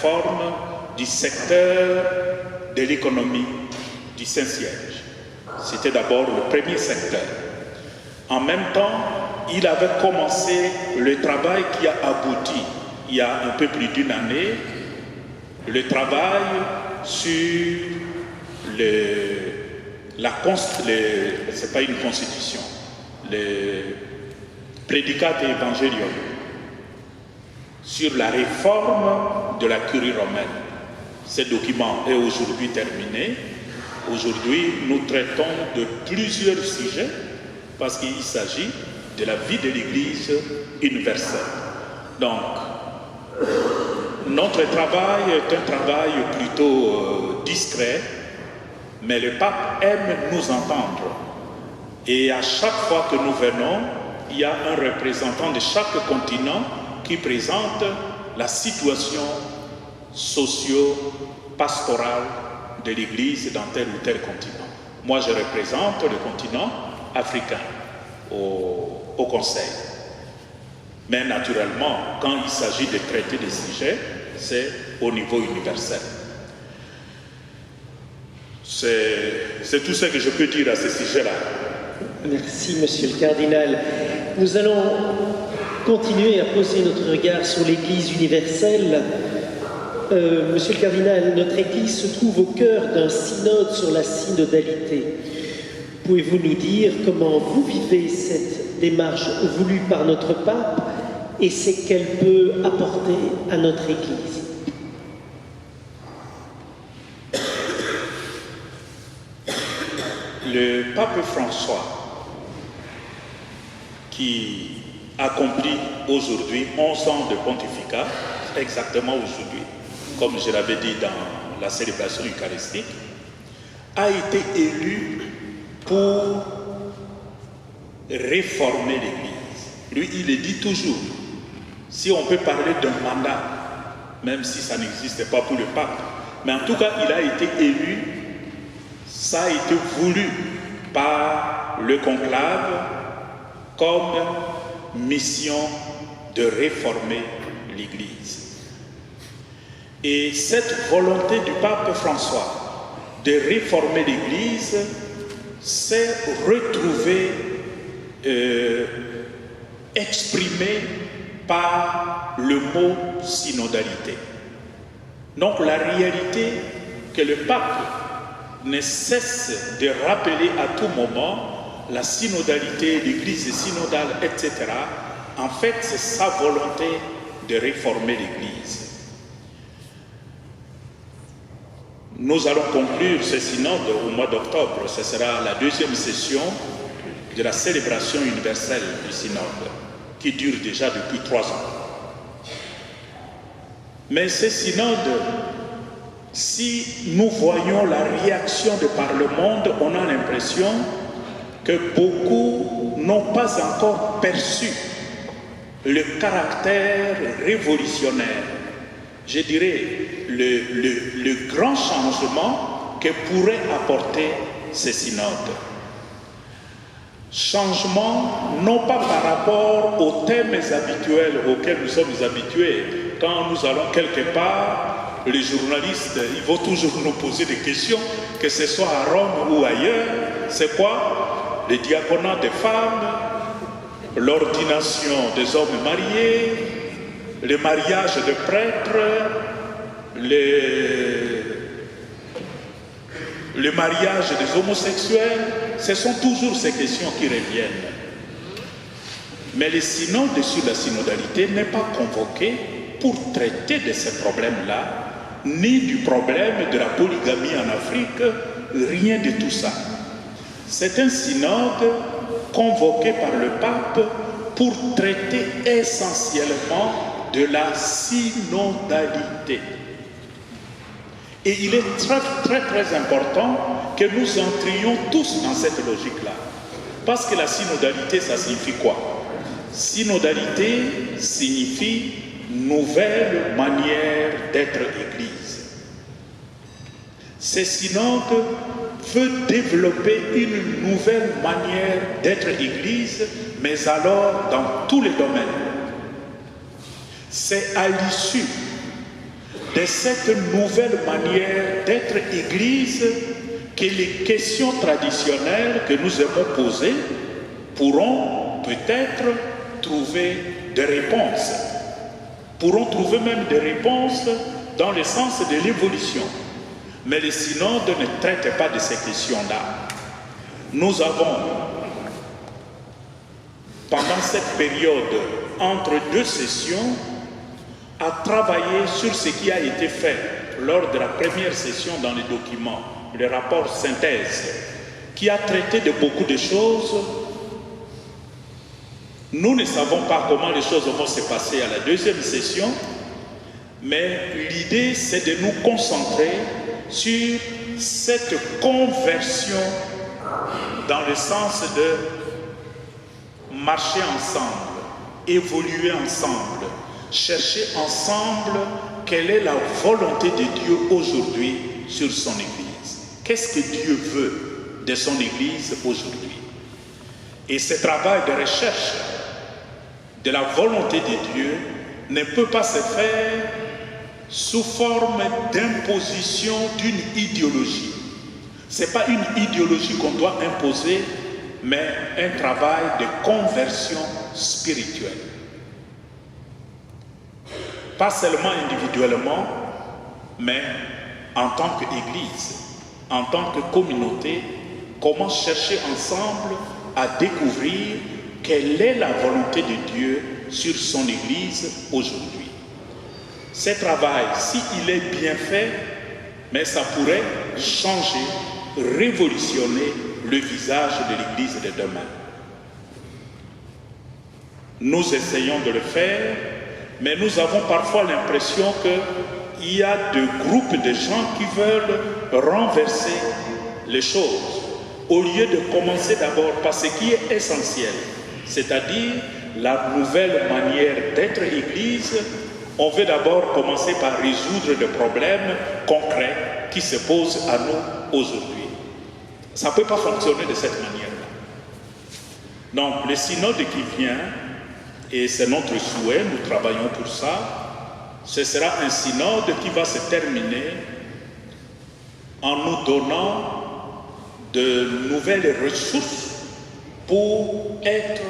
réforme du secteur de l'économie du Saint-Siège. C'était d'abord le premier secteur. En même temps, il avait commencé le travail qui a abouti il y a un peu plus d'une année, le travail sur c'est pas une constitution, le Prédicat Evangelium, sur la réforme de la curie romaine. Ce document est aujourd'hui terminé. Aujourd'hui, nous traitons de plusieurs sujets parce qu'il s'agit de la vie de l'Église universelle. Donc, notre travail est un travail plutôt discret, mais le pape aime nous entendre. Et à chaque fois que nous venons, il y a un représentant de chaque continent qui présente la situation socio-pastorale de l'Église dans tel ou tel continent. Moi, je représente le continent africain au Conseil. Mais naturellement, quand il s'agit de traiter des sujets, c'est au niveau universel. C'est tout ce que je peux dire à ce sujet-là. Merci, Monsieur le Cardinal. Nous allons continuer à poser notre regard sur l'Église universelle. Monsieur le Cardinal, notre Église se trouve au cœur d'un synode sur la synodalité. Pouvez-vous nous dire comment vous vivez cette démarche voulue par notre pape et ce qu'elle peut apporter à notre Église? Le pape François, qui accomplit aujourd'hui 11 ans de pontificat, exactement aujourd'hui, comme je l'avais dit dans la célébration eucharistique, a été élu pour réformer l'Église. Lui, il le dit toujours. Si on peut parler d'un mandat, même si ça n'existe pas pour le pape, mais en tout cas, il a été élu, ça a été voulu par le conclave comme mission de réformer l'Église. Et cette volonté du pape François de réformer l'Église s'est retrouvée exprimée par le mot synodalité. Donc la réalité que le pape ne cesse de rappeler à tout moment, la synodalité, l'Église synodale, etc., en fait, c'est sa volonté de réformer l'Église. Nous allons conclure ce synode au mois d'octobre. Ce sera la deuxième session de la célébration universelle du synode, qui dure déjà depuis 3 ans. Mais ce synode, si nous voyons la réaction de par le monde, on a l'impression que beaucoup n'ont pas encore perçu le caractère révolutionnaire, je dirais le grand changement que pourrait apporter ce synode. Changement non pas par rapport aux thèmes habituels auxquels nous sommes habitués. Quand nous allons quelque part, les journalistes, ils vont toujours nous poser des questions, que ce soit à Rome ou ailleurs. C'est quoi? Le diaconat des femmes, l'ordination des hommes mariés, le mariage de prêtres, le mariage des homosexuels. Ce sont toujours ces questions qui reviennent. Mais le synode sur la synodalité n'est pas convoqué pour traiter de ces problèmes-là, ni du problème de la polygamie en Afrique, rien de tout ça. C'est un synode convoqué par le pape pour traiter essentiellement de la synodalité. Et il est très très important que nous entrions tous dans cette logique-là. Parce que la synodalité, ça signifie quoi? Synodalité signifie nouvelle manière d'être Église. Ce synode veut développer une nouvelle manière d'être Église, mais alors dans tous les domaines. C'est à l'issue de cette nouvelle manière d'être Église que les questions traditionnelles que nous aimons poser pourront peut-être trouver des réponses, pourront trouver même des réponses dans le sens de l'évolution. Mais le synode ne traite pas de ces questions-là. Nous avons, pendant cette période, entre deux sessions, à travailler sur ce qui a été fait lors de la première session dans les documents, le rapport synthèse, qui a traité de beaucoup de choses. Nous ne savons pas comment les choses vont se passer à la deuxième session, mais l'idée, c'est de nous concentrer sur cette conversion dans le sens de marcher ensemble, évoluer ensemble, chercher ensemble quelle est la volonté de Dieu aujourd'hui sur son Église. Qu'est-ce que Dieu veut de son Église aujourd'hui? Et ce travail de recherche de la volonté de Dieu ne peut pas se faire sous forme d'imposition d'une idéologie. Ce n'est pas une idéologie qu'on doit imposer, mais un travail de conversion spirituelle. Pas seulement individuellement, mais en tant qu'Église, en tant que communauté, comment chercher ensemble à découvrir quelle est la volonté de Dieu sur son Église aujourd'hui. Ce travail, s'il est bien fait, mais ça pourrait changer, révolutionner le visage de l'Église de demain. Nous essayons de le faire, mais nous avons parfois l'impression qu'il y a des groupes de gens qui veulent renverser les choses, au lieu de commencer d'abord par ce qui est essentiel, c'est-à-dire la nouvelle manière d'être Église. On veut d'abord commencer par résoudre des problèmes concrets qui se posent à nous aujourd'hui. Ça ne peut pas fonctionner de cette manière-là. Donc, le synode qui vient, et c'est notre souhait, nous travaillons pour ça, ce sera un synode qui va se terminer en nous donnant de nouvelles ressources pour être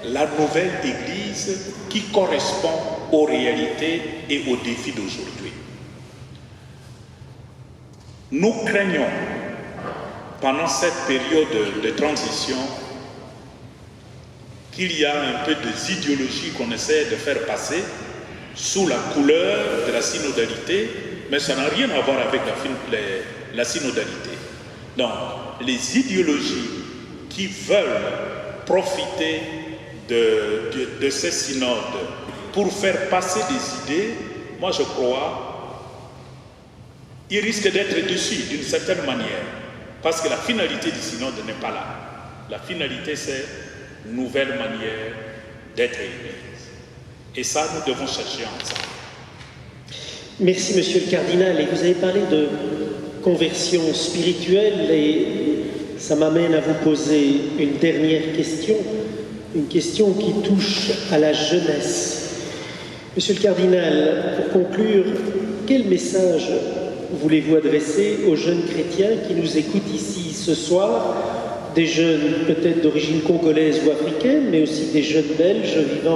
la nouvelle Église qui correspond aux réalités et aux défis d'aujourd'hui. Nous craignons, pendant cette période de transition, qu'il y a un peu des idéologies qu'on essaie de faire passer sous la couleur de la synodalité, mais ça n'a rien à voir avec la synodalité. Donc, les idéologies qui veulent profiter de ces synodes pour faire passer des idées, moi je crois, ils risquent d'être déçus d'une certaine manière, parce que la finalité du synode n'est pas là. La finalité, c'est une nouvelle manière d'être Église. Et ça, nous devons chercher ensemble. Merci, Monsieur le Cardinal. Et vous avez parlé de conversion spirituelle, et ça m'amène à vous poser une dernière question. Une question qui touche à la jeunesse. Monsieur le Cardinal, pour conclure, quel message voulez-vous adresser aux jeunes chrétiens qui nous écoutent ici ce soir, des jeunes peut-être d'origine congolaise ou africaine, mais aussi des jeunes belges vivant